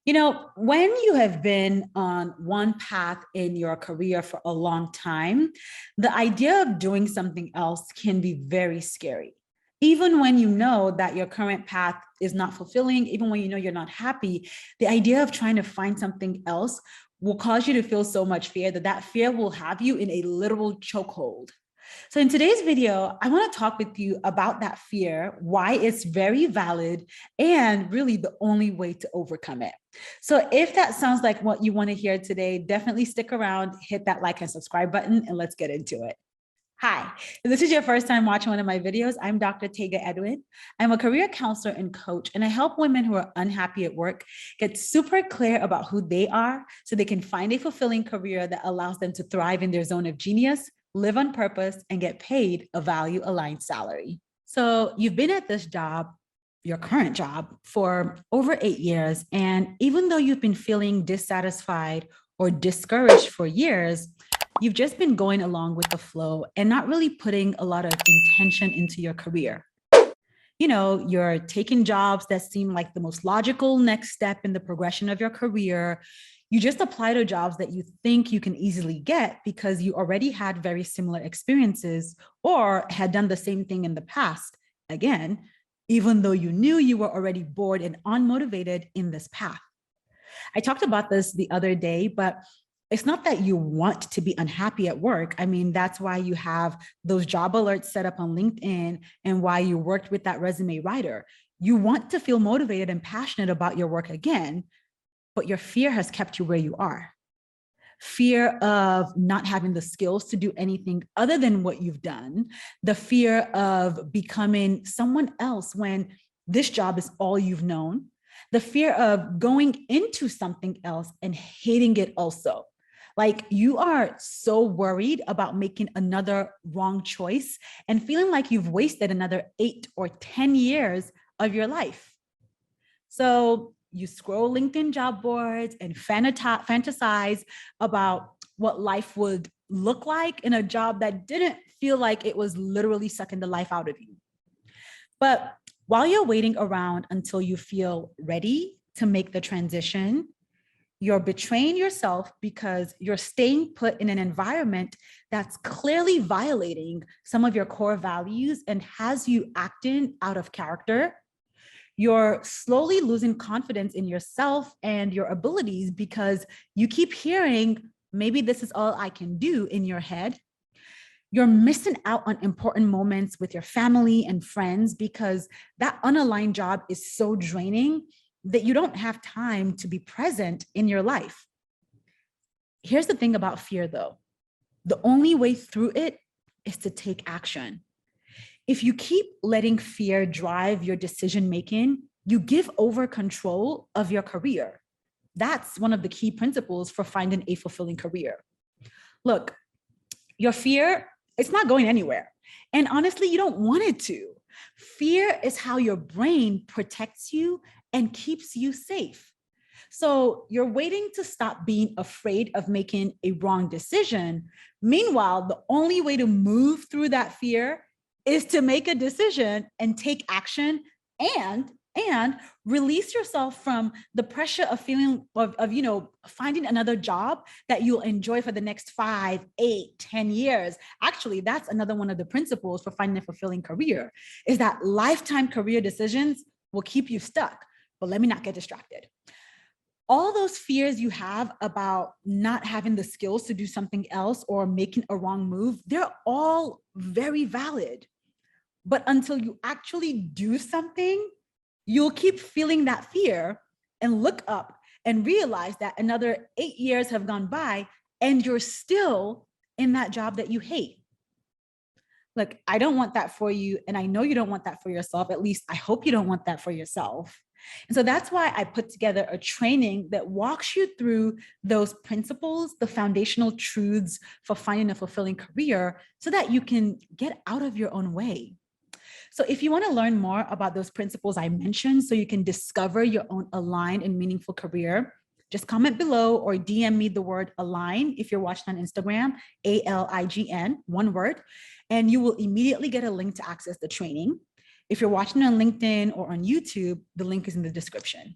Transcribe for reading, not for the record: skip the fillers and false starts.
When you have been on one path in your career for a long time, the idea of doing something else can be very scary. Even when you know that your current path is not fulfilling, even when you know you're not happy, the idea of trying to find something else will cause you to feel so much fear that fear will have you in a literal chokehold. So in today's video, I want to talk with you about that fear, why it's very valid, and really the only way to overcome it. So if that sounds like what you want to hear today, definitely stick around, hit that like and subscribe button, and let's get into it. Hi, if this is your first time watching one of my videos, I'm Dr. Tega Edwin. I'm a career counselor and coach, and I help women who are unhappy at work get super clear about who they are so they can find a fulfilling career that allows them to thrive in their zone of genius, live on purpose, and get paid a value-aligned salary. So you've been at this job, your current job, for over 8 years, and even though you've been feeling dissatisfied or discouraged for years, you've just been going along with the flow and not really putting a lot of intention into your career. You're taking jobs that seem like the most logical next step in the progression of your career. You just apply to jobs that you think you can easily get because you already had very similar experiences or had done the same thing in the past. Again, even though you knew you were already bored and unmotivated in this path. I talked about this the other day, but it's not that you want to be unhappy at work. I mean, that's why you have those job alerts set up on LinkedIn and why you worked with that resume writer. You want to feel motivated and passionate about your work again, but your fear has kept you where you are. Fear of not having the skills to do anything other than what you've done, the fear of becoming someone else when this job is all you've known, the fear of going into something else and hating it also. Like you are so worried about making another wrong choice and feeling like you've wasted another 8 or 10 years of your life. So you scroll LinkedIn job boards and fantasize about what life would look like in a job that didn't feel like it was literally sucking the life out of you. But while you're waiting around until you feel ready to make the transition, you're betraying yourself because you're staying put in an environment that's clearly violating some of your core values and has you acting out of character. You're slowly losing confidence in yourself and your abilities because you keep hearing, maybe this is all I can do in your head. You're missing out on important moments with your family and friends because that unaligned job is so draining that you don't have time to be present in your life. Here's the thing about fear though. The only way through it is to take action. If you keep letting fear drive your decision-making, you give over control of your career. That's one of the key principles for finding a fulfilling career. Look, your fear, it's not going anywhere. And honestly, you don't want it to. Fear is how your brain protects you and keeps you safe. So you're waiting to stop being afraid of making a wrong decision. Meanwhile, the only way to move through that fear is to make a decision and take action and release yourself from the pressure of feeling of finding another job that you'll enjoy for the next 5, 8, 10 years. Actually, that's another one of the principles for finding a fulfilling career, is that lifetime career decisions will keep you stuck. But let me not get distracted. All those fears you have about not having the skills to do something else or making a wrong move, they're all very valid. But until you actually do something, you'll keep feeling that fear and look up and realize that another 8 years have gone by and you're still in that job that you hate. Look, I don't want that for you. And I know you don't want that for yourself. At least I hope you don't want that for yourself. And so that's why I put together a training that walks you through those principles, the foundational truths for finding a fulfilling career so that you can get out of your own way. So if you want to learn more about those principles I mentioned so you can discover your own aligned and meaningful career, just comment below or DM me the word align if you're watching on Instagram, ALIGN, one word, and you will immediately get a link to access the training. If you're watching on LinkedIn or on YouTube, the link is in the description.